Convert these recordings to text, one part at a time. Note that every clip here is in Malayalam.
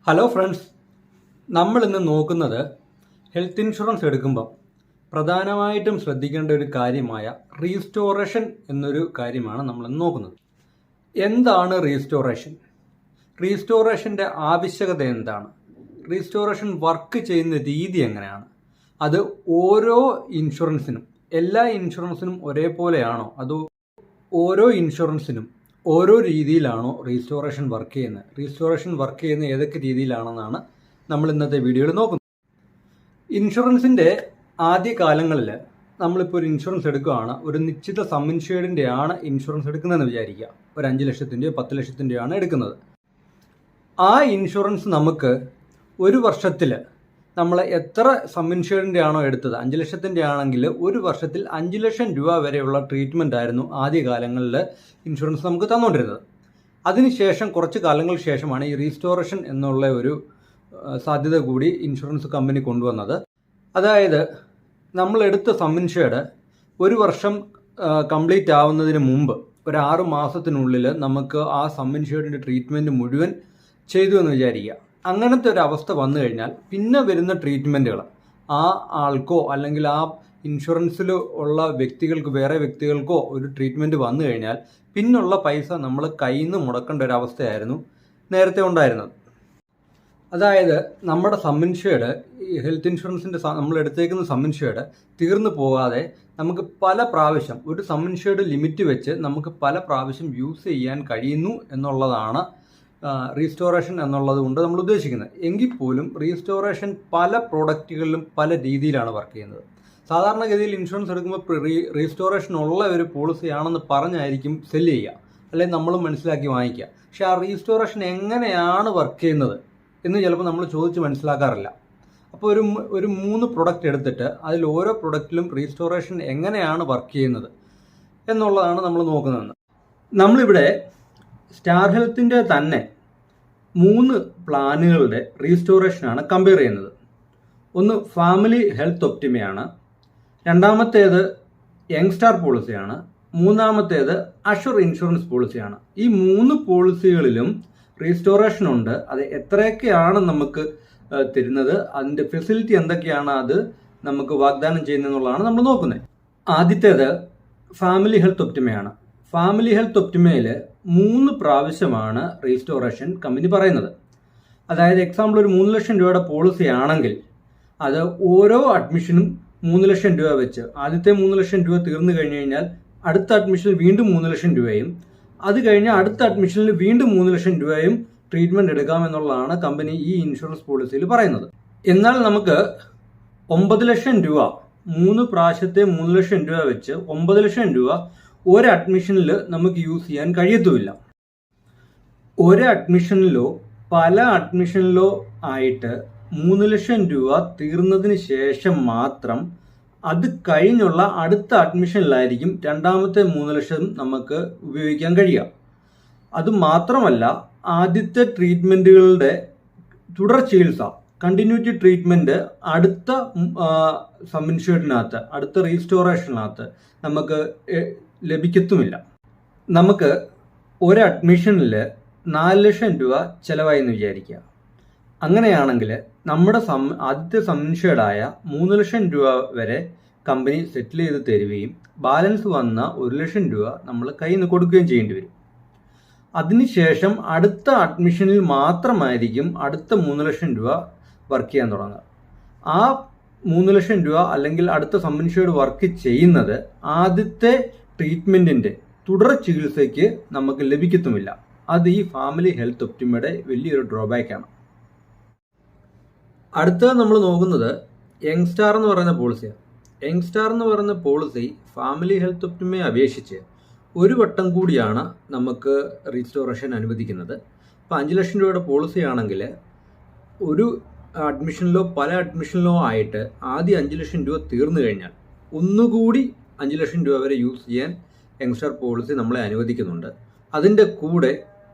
ഹലോ ഫ്രണ്ട്സ്, നമ്മൾ ഇന്ന് നോക്കുന്നത് ഹെൽത്ത് ഇൻഷുറൻസ് എടുക്കുമ്പോൾ പ്രധാനമായിട്ടും ശ്രദ്ധിക്കേണ്ട ഒരു കാര്യമായ റീസ്റ്റോറേഷൻ എന്നൊരു കാര്യമാണ് നമ്മൾ ഇന്ന് നോക്കുന്നത്. എന്താണ് റീസ്റ്റോറേഷൻ? റീസ്റ്റോറേഷൻ്റെ ആവശ്യകത എന്താണ്? റീസ്റ്റോറേഷൻ വർക്ക് ചെയ്യുന്ന രീതി എങ്ങനെയാണ്? അത് ഓരോ ഇൻഷുറൻസിനും, എല്ലാ ഇൻഷുറൻസിനും ഒരേപോലെയാണോ? അതോ ഓരോ ഇൻഷുറൻസിനും ഓരോ രീതിയിലാണോ റീസ്റ്റോറേഷൻ വർക്ക് ചെയ്യുന്നത്? റീസ്റ്റോറേഷൻ വർക്ക് ചെയ്യുന്ന ഏതൊക്കെ രീതിയിലാണെന്നാണ് നമ്മൾ ഇന്നത്തെ വീഡിയോയിൽ നോക്കുന്നത്. ഇൻഷുറൻസിൻ്റെ ആദ്യ കാലങ്ങളിൽ നമ്മളിപ്പോൾ ഒരു ഇൻഷുറൻസ് എടുക്കുകയാണ്, ഒരു നിശ്ചിത സം ഇൻഷ്യൂർഡിൻ്റെ ആണ് ഇൻഷുറൻസ് എടുക്കുന്നതെന്ന് വിചാരിക്കുക. ഒരു 5 ലക്ഷത്തിൻ്റെയോ 10 ലക്ഷത്തിൻ്റെയോ ആണ് എടുക്കുന്നത്. ആ ഇൻഷുറൻസ് നമുക്ക് ഒരു വർഷത്തിൽ നമ്മൾ എത്ര സം ഇൻഷ്യൂർഡിൻ്റെ ആണോ എടുത്തത്, 5 ലക്ഷത്തിൻ്റെ ആണെങ്കിൽ ഒരു വർഷത്തിൽ 5 ലക്ഷം രൂപ വരെയുള്ള ട്രീറ്റ്മെൻ്റ് ആയിരുന്നു ആദ്യകാലങ്ങളിൽ ഇൻഷുറൻസ് നമുക്ക് തന്നുകൊണ്ടിരുന്നത്. അതിനുശേഷം കുറച്ച് കാലങ്ങൾക്ക് ശേഷമാണ് ഈ റീസ്റ്റോറേഷൻ എന്നുള്ള ഒരു സാധ്യത കൂടി ഇൻഷുറൻസ് കമ്പനി കൊണ്ടുവന്നത്. അതായത് നമ്മൾ എടുത്ത സം ഇൻഷ്യൂർഡ് ഒരു വർഷം കംപ്ലീറ്റ് ആവുന്നതിന് മുമ്പ് ഒരു 6 മാസത്തിനുള്ളിൽ നമുക്ക് ആ സം ഇൻഷ്യൂർഡിൻ്റെ ട്രീറ്റ്മെൻറ്റ് മുഴുവൻ ചെയ്തു എന്ന് വിചാരിക്കുക. അങ്ങനത്തെ ഒരു അവസ്ഥ വന്നു കഴിഞ്ഞാൽ പിന്നെ വരുന്ന ട്രീറ്റ്മെൻറ്റുകൾ ആ ആൾക്കോ അല്ലെങ്കിൽ ആ ഇൻഷുറൻസിൽ ഉള്ള വ്യക്തികൾക്ക്, വേറെ വ്യക്തികൾക്കോ ഒരു ട്രീറ്റ്മെൻറ്റ് വന്നു കഴിഞ്ഞാൽ പിന്നുള്ള പൈസ നമ്മൾ കയ്യിൽ നിന്ന് മുടക്കേണ്ട ഒരു അവസ്ഥയായിരുന്നു നേരത്തെ ഉണ്ടായിരുന്നത്. അതായത് നമ്മുടെ സം ഇൻഷ്യൂർഡ്, ഈ ഹെൽത്ത് ഇൻഷുറൻസിൻ്റെ നമ്മൾ എടുത്തേക്കുന്ന സം ഇൻഷ്യൂർഡ് തീർന്നു പോകാതെ നമുക്ക് പല പ്രാവശ്യം, ഒരു സം ഇൻഷ്യൂർഡ് ലിമിറ്റ് വെച്ച് നമുക്ക് പല പ്രാവശ്യം യൂസ് ചെയ്യാൻ കഴിയുന്നു എന്നുള്ളതാണ് റീസ്റ്റോറേഷൻ എന്നുള്ളത് കൊണ്ട് നമ്മൾ ഉദ്ദേശിക്കുന്നത്. എങ്കിൽ പോലും റീസ്റ്റോറേഷൻ പല പ്രോഡക്റ്റുകളിലും പല രീതിയിലാണ് വർക്ക് ചെയ്യുന്നത്. സാധാരണഗതിയിൽ ഇൻഷുറൻസ് എടുക്കുമ്പോൾ റീസ്റ്റോറേഷൻ ഉള്ള ഒരു പോളിസി ആണെന്ന് പറഞ്ഞായിരിക്കും സെല്ല് ചെയ്യുക, അല്ലെങ്കിൽ നമ്മൾ മനസ്സിലാക്കി വാങ്ങിക്കുക. പക്ഷേ ആ റീസ്റ്റോറേഷൻ എങ്ങനെയാണ് വർക്ക് ചെയ്യുന്നത് എന്ന് ചിലപ്പോൾ നമ്മൾ ചോദിച്ച് മനസ്സിലാക്കാറില്ല. അപ്പോൾ ഒരു 3 പ്രൊഡക്റ്റ് എടുത്തിട്ട് അതിൽ ഓരോ പ്രൊഡക്റ്റിലും റീസ്റ്റോറേഷൻ എങ്ങനെയാണ് വർക്ക് ചെയ്യുന്നത് എന്നുള്ളതാണ് നമ്മൾ നോക്കുന്നത്. നമ്മളിവിടെ സ്റ്റാർ ഹെൽത്തിൻ്റെ തന്നെ 3 പ്ലാനുകളുടെ റീസ്റ്റോറേഷനാണ് കമ്പയർ ചെയ്യുന്നത്. ഒന്ന് ഫാമിലി ഹെൽത്ത് ഒപ്റ്റിമയാണ്, രണ്ടാമത്തേത് യങ്സ്റ്റാർ പോളിസിയാണ്, മൂന്നാമത്തേത് അഷുർ ഇൻഷുറൻസ് പോളിസിയാണ്. ഈ 3 പോളിസികളിലും റീസ്റ്റോറേഷൻ ഉണ്ട്. അത് എത്രയൊക്കെയാണ് നമുക്ക് തരുന്നത്, അതിൻ്റെ ഫെസിലിറ്റി എന്തൊക്കെയാണ് അത് നമുക്ക് വാഗ്ദാനം ചെയ്യുന്നതെന്നുള്ളതാണ് നമ്മൾ നോക്കുന്നത്. ആദ്യത്തേത് ഫാമിലി ഹെൽത്ത് ഒപ്റ്റിമയാണ്. ഫാമിലി ഹെൽത്ത് ഒപ്റ്റിമയിൽ 3 പ്രാവശ്യമാണ് റീസ്റ്റോറേഷൻ കമ്പനി പറയുന്നത്. അതായത് എക്സാമ്പിൾ ഒരു 3 ലക്ഷം രൂപയുടെ പോളിസി ആണെങ്കിൽ അത് ഓരോ അഡ്മിഷനും 3 ലക്ഷം രൂപ വെച്ച്, ആദ്യത്തെ 3 ലക്ഷം രൂപ തീർന്നു കഴിഞ്ഞു കഴിഞ്ഞാൽ അടുത്ത അഡ്മിഷനിൽ വീണ്ടും 3 ലക്ഷം രൂപയും, അത് കഴിഞ്ഞ് അടുത്ത അഡ്മിഷനിൽ വീണ്ടും 3 ലക്ഷം രൂപയും ട്രീറ്റ്മെൻറ്റ് എടുക്കാമെന്നുള്ളതാണ് കമ്പനി ഈ ഇൻഷുറൻസ് പോളിസിയിൽ പറയുന്നത്. എന്നാൽ നമുക്ക് 9 ലക്ഷം രൂപ, 3 പ്രാവശ്യത്തെ 3 ലക്ഷം രൂപ വെച്ച് 9 ലക്ഷം രൂപ ഒരു അഡ്മിഷനിൽ നമുക്ക് യൂസ് ചെയ്യാൻ കഴിയത്തുമില്ല. ഒരു അഡ്മിഷനിലോ പല അഡ്മിഷനിലോ ആയിട്ട് 3 ലക്ഷം രൂപ തീർന്നതിന് ശേഷം മാത്രം അത് കഴിഞ്ഞുള്ള അടുത്ത അഡ്മിഷനിലായിരിക്കും രണ്ടാമത്തെ 3 ലക്ഷം നമുക്ക് ഉപയോഗിക്കാൻ കഴിയുക. അതുമാത്രമല്ല, ആദ്യത്തെ ട്രീറ്റ്മെൻറ്റുകളുടെ തുടർ ചികിത്സ, കണ്ടിന്യൂറ്റി ട്രീറ്റ്മെൻറ്റ് അടുത്ത സം ഇൻഷ്യൂർഡിനകത്ത്, അടുത്ത റീസ്റ്റോറേഷനകത്ത് നമുക്ക് ലഭിക്കത്തുമില്ല. നമുക്ക് ഒരു അഡ്മിഷനിൽ 4 ലക്ഷം രൂപ ചിലവായി എന്ന് വിചാരിക്കുക. അങ്ങനെയാണെങ്കിൽ നമ്മുടെ ആദ്യത്തെ സം ഇൻഷ്യൂർഡായ 3 ലക്ഷം രൂപ വരെ കമ്പനി സെറ്റിൽ ചെയ്ത് തരികയും ബാലൻസ് വന്ന 1 ലക്ഷം രൂപ നമ്മൾ കയ്യിൽ നിന്ന് കൊടുക്കുകയും ചെയ്യേണ്ടി വരും. അതിനുശേഷം അടുത്ത അഡ്മിഷനിൽ മാത്രമായിരിക്കും അടുത്ത 3 ലക്ഷം രൂപ വർക്ക് ചെയ്യാൻ തുടങ്ങുക. ആ 3 ലക്ഷം രൂപ അല്ലെങ്കിൽ അടുത്ത സം ഇൻഷ്യൂർഡ് വർക്ക് ചെയ്യുന്നത് ആദ്യത്തെ ട്രീറ്റ്മെൻറ്റിൻ്റെ തുടർ ചികിത്സയ്ക്ക് നമുക്ക് ലഭിക്കത്തുമില്ല. അത് ഈ ഫാമിലി ഹെൽത്ത് ഒപ്റ്റിമയുടെ വലിയൊരു ഡ്രോബാക്കാണ്. അടുത്തത് നമ്മൾ നോക്കുന്നത് യങ്സ്റ്റാർ എന്ന് പറയുന്ന പോളിസിയാണ്. യങ്സ്റ്റാർ എന്ന് പറയുന്ന പോളിസി ഫാമിലി ഹെൽത്ത് ഒപ്റ്റിമയെ അപേക്ഷിച്ച് ഒരു വട്ടം കൂടിയാണ് നമുക്ക് റീസ്റ്റോറേഷൻ അനുവദിക്കുന്നത്. ഇപ്പോൾ 5 ലക്ഷം രൂപയുടെ പോളിസി ആണെങ്കിൽ ഒരു അഡ്മിഷനിലോ പല അഡ്മിഷനിലോ ആയിട്ട് ആദ്യം 5 ലക്ഷം രൂപ തീർന്നു കഴിഞ്ഞാൽ ഒന്നുകൂടി 5 ലക്ഷം രൂപ വരെ യൂസ് ചെയ്യാൻ യങ്സ്റ്റാർ പോളിസി നമ്മളെ അനുവദിക്കുന്നുണ്ട്. അതിൻ്റെ കൂടെ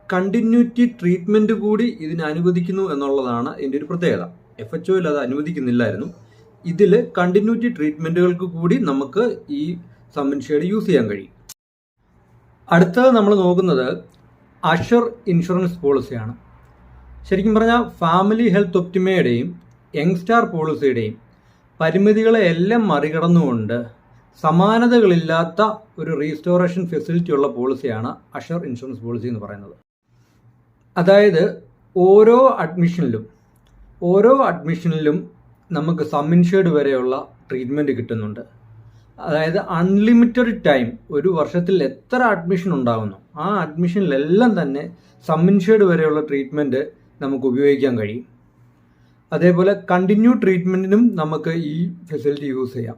കണ്ടിന്യൂറ്റി ട്രീറ്റ്മെൻറ്റ് കൂടി ഇതിന് അനുവദിക്കുന്നു എന്നുള്ളതാണ് ഇതിൻ്റെ ഒരു പ്രത്യേകത. FHOയിൽ അത് അനുവദിക്കുന്നില്ലായിരുന്നു. ഇതിൽ കണ്ടിന്യൂറ്റി ട്രീറ്റ്മെൻറ്റുകൾക്ക് കൂടി നമുക്ക് ഈ സം ഇൻഷ്യൂർഡ് യൂസ് ചെയ്യാൻ കഴിയും. അടുത്തത് നമ്മൾ നോക്കുന്നത് അഷുർ ഇൻഷുറൻസ് പോളിസിയാണ്. ശരിക്കും പറഞ്ഞാൽ ഫാമിലി ഹെൽത്ത് ഒപ്റ്റിമയുടെയും യങ് സ്റ്റാർ പോളിസിയുടെയും പരിമിതികളെ എല്ലാം മറികടന്നുകൊണ്ട് സമാനതകളില്ലാത്ത ഒരു റീസ്റ്റോറേഷൻ ഫെസിലിറ്റി ഉള്ള പോളിസിയാണ് അഷർ ഇൻഷുറൻസ് പോളിസി എന്ന് പറയുന്നത്. അതായത് ഓരോ അഡ്മിഷനിലും നമുക്ക് സം ഇൻഷേർഡ് വരെയുള്ള ട്രീറ്റ്മെൻറ്റ് കിട്ടുന്നുണ്ട്. അതായത് അൺലിമിറ്റഡ് ടൈം, ഒരു വർഷത്തിൽ എത്ര അഡ്മിഷൻ ഉണ്ടാകുന്നു ആ അഡ്മിഷനിലെല്ലാം തന്നെ സം ഇൻഷേർഡ് വരെയുള്ള ട്രീറ്റ്മെൻറ്റ് നമുക്ക് ഉപയോഗിക്കാൻ കഴിയും. അതേപോലെ കണ്ടിന്യൂ ട്രീറ്റ്മെൻറ്റിനും നമുക്ക് ഈ ഫെസിലിറ്റി യൂസ് ചെയ്യാം.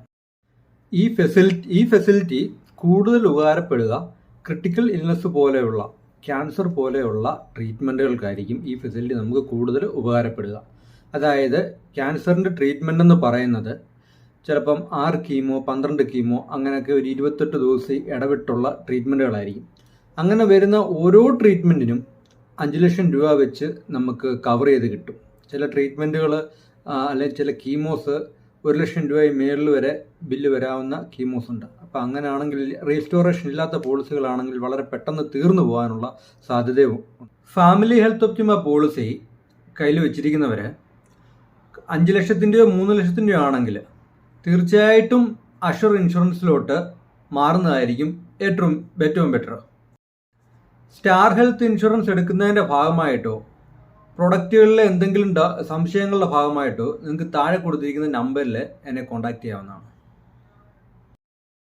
ഈ ഫെസിലിറ്റി കൂടുതൽ ഉപകാരപ്പെടുക ക്രിട്ടിക്കൽ ഇൽനെസ് പോലെയുള്ള, ക്യാൻസർ പോലെയുള്ള ട്രീറ്റ്മെൻറ്റുകൾക്കായിരിക്കും ഈ ഫെസിലിറ്റി നമുക്ക് കൂടുതൽ ഉപകാരപ്പെടുക. അതായത് ക്യാൻസറിൻ്റെ ട്രീറ്റ്മെൻ്റ് എന്ന് പറയുന്നത് ചിലപ്പം 6 കീമോ 12 കീമോ അങ്ങനെയൊക്കെ ഒരു 28 ദിവസം ഇടവിട്ടുള്ള ട്രീറ്റ്മെൻറ്റുകളായിരിക്കും. അങ്ങനെ വരുന്ന ഓരോ ട്രീറ്റ്മെൻറ്റിനും 5 ലക്ഷം രൂപ വെച്ച് നമുക്ക് കവർ ചെയ്ത് കിട്ടും. ചില ട്രീറ്റ്മെൻറ്റുകൾ അല്ലെങ്കിൽ ചില കീമോസ് 1 ലക്ഷം രൂപയിൽ മേളിൽ വരെ ബില്ല് വരാവുന്ന കീമോസ് ഉണ്ട്. അപ്പോൾ അങ്ങനെയാണെങ്കിൽ റീസ്റ്റോറേഷൻ ഇല്ലാത്ത പോളിസികളാണെങ്കിൽ വളരെ പെട്ടെന്ന് തീർന്നു പോകാനുള്ള സാധ്യതയും. ഫാമിലി ഹെൽത്ത് ഒപ്റ്റിമ പോളിസി കയ്യിൽ വെച്ചിരിക്കുന്നവർ 5 ലക്ഷത്തിൻ്റെയോ 3 ലക്ഷത്തിൻ്റെയോ ആണെങ്കിൽ തീർച്ചയായിട്ടും അഷർ ഇൻഷുറൻസിലോട്ട് മാറുന്നതായിരിക്കും ഏറ്റവും ബെറ്റർ. സ്റ്റാർ ഹെൽത്ത് ഇൻഷുറൻസ് എടുക്കുന്നതിൻ്റെ ഭാഗമായിട്ടോ പ്രൊഡക്റ്റുകളിലെ എന്തെങ്കിലും സംശയങ്ങളുടെ ഭാഗമായിട്ടോ നിങ്ങൾക്ക് താഴെ കൊടുത്തിരിക്കുന്ന നമ്പറിൽ എന്നെ കോൺടാക്റ്റ് ചെയ്യാവുന്നതാണ്.